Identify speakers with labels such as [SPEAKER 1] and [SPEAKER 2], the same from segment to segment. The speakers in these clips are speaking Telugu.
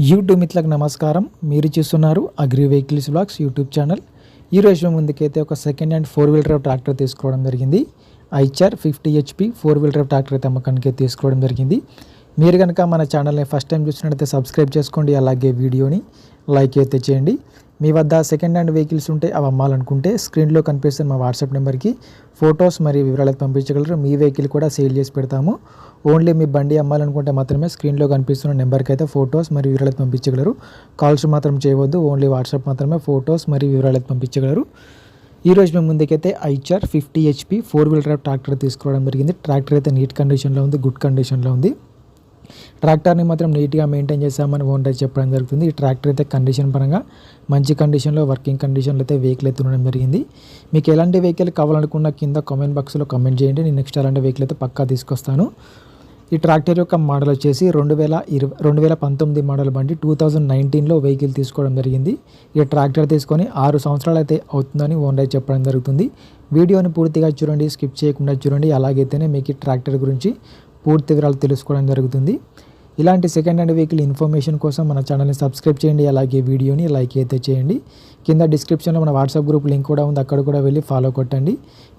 [SPEAKER 1] యూట్యూబ్ మిత్రులకు నమస్కారం. మీరు చూస్తున్నారు agri vehicles vlogs YouTube channel. ఈ రోజు ముందుకైతే ఒక second hand 4-wheel drive tractor తీసుకోవడం జరిగింది. Eicher 50 HP 4-wheel drive tractor అయితే అమ్మకానికి తీసుకోవడం జరిగింది. మీరు కనుక మన ఛానల్ని ఫస్ట్ టైం చూసినట్లయితే సబ్స్క్రైబ్ చేసుకోండి, అలాగే వీడియోని లైక్ అయితే చేయండి. మీ వద్ద సెకండ్ హ్యాండ్ వెహికల్స్ ఉంటే అవి అమ్మాలనుకుంటే స్క్రీన్లో కనిపిస్తున్న మా వాట్సాప్ నెంబర్కి ఫొటోస్ మరియు వివరాలు పంపించగలరు. మీ వెహికల్ కూడా సేల్ చేసి పెడతాము. ఓన్లీ మీ బండి అమ్మాలనుకుంటే మాత్రమే స్క్రీన్లో కనిపిస్తున్న నెంబర్కి అయితే ఫొటోస్ మరియు వివరాలు పంపించగలరు. కాల్స్ మాత్రం చేయవద్దు, ఓన్లీ వాట్సాప్ మాత్రమే ఫొటోస్ మరియు వివరాలు పంపించగలరు. ఈరోజు మేము ముందుకైతే Eicher 50 HP 4-wheel drive tractor తీసుకోవడం జరిగింది. ట్రాక్టర్ అయితే నీట్ కండిషన్లో ఉంది, గుడ్ కండిషన్లో ఉంది. ట్రాక్టర్ని మాత్రం నీట్గా మెయింటైన్ చేస్తామని ఓనర్ చెప్పడం జరుగుతుంది. ఈ ట్రాక్టర్ అయితే కండిషన్ పరంగా మంచి కండిషన్లో, వర్కింగ్ కండిషన్లో అయితే వెహికల్ అయితే ఉండడం జరిగింది. మీకు ఎలాంటి వెహికల్ కావాలనుకున్న కింద కామెంట్ బాక్స్లో కామెంట్ చేయండి. నేను నెక్స్ట్ అలాంటి వెహికల్ అయితే పక్కా తీసుకొస్తాను. ఈ ట్రాక్టర్ యొక్క మోడల్ వచ్చేసి 2019 మోడల్ బండి. 2019లో వెహికల్ తీసుకోవడం జరిగింది. ఈ ట్రాక్టర్ తీసుకొని 6 సంవత్సరాలు అయితే అవుతుందని ఓనర్ చెప్పడం జరుగుతుంది. వీడియోని పూర్తిగా చూడండి, స్కిప్ చేయకుండా చూడండి. అలాగైతేనే మీకు ఈ ట్రాక్టర్ గురించి పూర్తి వివరాలు తెలుసుకోవడం జరుగుతుంది. ఇలాంటి సెకండ్ హ్యాండ్ వెహికల్ ఇన్ఫర్మేషన్ కోసం మన ఛానల్ని సబ్స్క్రైబ్ చేయండి, అలాగే వీడియోని లైక్ అయితే చేయండి. కింద డిస్క్రిప్షన్లో మన వాట్సాప్ గ్రూప్ లింక్ కూడా ఉంది, అక్కడ కూడా వెళ్ళి ఫాలో కొట్టండి.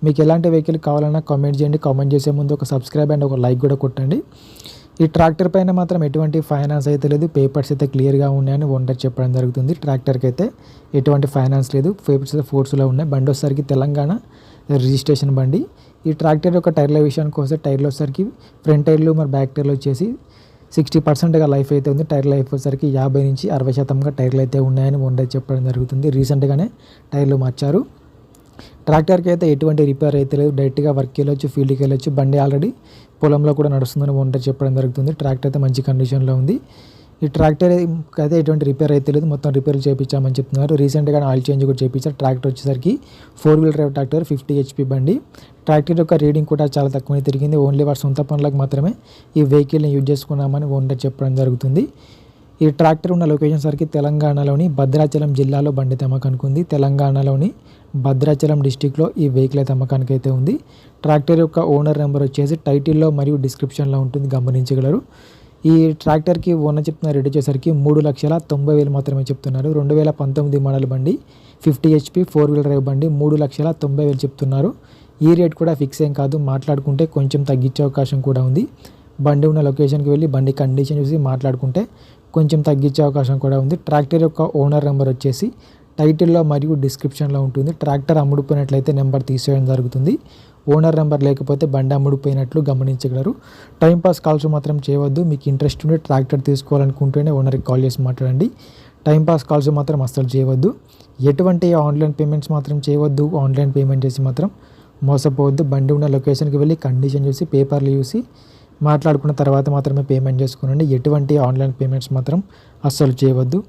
[SPEAKER 1] మీకు ఎలాంటి వెహికల్ కావాలన్నా కామెంట్ చేయండి. కామెంట్ చేసే ముందు ఒక సబ్స్క్రైబ్ అండ్ ఒక లైక్ కూడా కొట్టండి. ఈ ట్రాక్టర్ పైన మాత్రం ఎటువంటి ఫైనాన్స్ అయితే లేదు, పేపర్స్ అయితే క్లియర్గా ఉన్నాయని ఓనర్ చెప్పడం జరుగుతుంది. ట్రాక్టర్కి అయితే ఎటువంటి ఫైనాన్స్ లేదు, పేపర్స్ అయితే ఫోర్స్లో ఉన్నాయి. బండి వచ్చేసరికి తెలంగాణ రిజిస్ట్రేషన్ బండి. ఈ ట్రాక్టర్ యొక్క టైర్ల విషయానికి వస్తే టైర్లు వచ్చేసరికి ఫ్రంట్ టైర్లు మరి బ్యాక్ టైర్లు వచ్చేసి 60%గా లైఫ్ అయితే ఉంది. టైర్ లైఫ్ వచ్చేసరికి 50 నుంచి 60% టైర్లు అయితే ఉన్నాయని ఓనర్ చెప్పడం జరుగుతుంది. రీసెంట్గానే టైర్లు మార్చారు. ట్రాక్టర్కి అయితే ఎటువంటి రిపేర్ అయితే లేదు, డైరెక్ట్గా వర్క్కి వెళ్ళొచ్చు, ఫీల్డ్కి వెళ్ళొచ్చు. బండి ఆల్రెడీ పొలంలో కూడా నడుస్తుందని ఓనర్ చెప్పడం జరుగుతుంది. ట్రాక్టర్ అయితే మంచి కండిషన్లో ఉంది. ఈ ట్రాక్టర్ అయితే ఎటువంటి రిపేర్ అయితే లేదు, మొత్తం రిపేర్లు చేయించామని చెప్తున్నారు. రీసెంట్గా ఆయిల్ చేంజ్ కూడా చేయించారు. ట్రాక్టర్ వచ్చేసరికి 4-wheel drive ట్రాక్టర్ 50 HP బండి. ట్రాక్టర్ యొక్క రీడింగ్ కూడా చాలా తక్కువనే తిరిగింది. ఓన్లీ వారి సొంత పనులకు మాత్రమే ఈ వెహికల్ని యూజ్ చేసుకున్నామని ఓనర్ చెప్పడం జరుగుతుంది. ఈ ట్రాక్టర్ ఉన్న లొకేషన్ సరికి తెలంగాణలోని భద్రాచలం జిల్లాలో బండి అమ్మకానికి ఉంది. తెలంగాణలోని భద్రాచలం డిస్టిక్లో ఈ వెహికల్ అయితే అమ్మకానికి అయితే ఉంది. ట్రాక్టర్ యొక్క ఓనర్ నెంబర్ వచ్చేసి టైటిల్లో మరియు డిస్క్రిప్షన్లో ఉంటుంది, గమనించగలరు. ఈ ట్రాక్టర్కి ఓనర్ చెప్తున్న రేట్ వచ్చేసరికి 3,90,000 మాత్రమే చెప్తున్నారు. 2019 మోడల్ బండి, 50 HP 4-wheel drive బండి 3,90,000 చెప్తున్నారు. ఈ రేట్ కూడా ఫిక్స్ ఏం కాదు, మాట్లాడుకుంటే కొంచెం తగ్గించే అవకాశం కూడా ఉంది. బండి ఉన్న లొకేషన్కి వెళ్ళి బండి కండిషన్ చూసి మాట్లాడుకుంటే కొంచెం తగ్గించే అవకాశం కూడా ఉంది. ట్రాక్టర్ యొక్క ఓనర్ నెంబర్ వచ్చేసి టైటిల్లో మరియు డిస్క్రిప్షన్లో ఉంటుంది. ట్రాక్టర్ అమ్ముడుపోయినట్లయితే నెంబర్ తీసేయడం జరుగుతుంది. ఓనర్ నెంబర్ లేకపోతే బండి అమ్ముడుపోయినట్లు గమనించగలరు. టైంపాస్ కాల్స్ మాత్రం చేయవద్దు. మీకు ఇంట్రెస్ట్ ఉంటే ట్రాక్టర్ తీసుకోవాలనుకుంటేనే ఓనర్కి కాల్ చేసి మాట్లాడండి. టైంపాస్ కాల్స్ మాత్రం అస్సలు చేయవద్దు. ఎటువంటి ఆన్లైన్ పేమెంట్స్ మాత్రం చేయవద్దు. ఆన్లైన్ పేమెంట్ చేసి మాత్రం మోసపోవద్దు. బండి ఉన్న లొకేషన్కి వెళ్ళి కండిషన్ చూసి పేపర్లు చూసి మాట్లాడుకున్న తర్వాత మాత్రమే పేమెంట్ చేసుకోనండి. ఎటువంటి ఆన్లైన్ పేమెంట్స్ మాత్రం అస్సలు చేయవద్దు.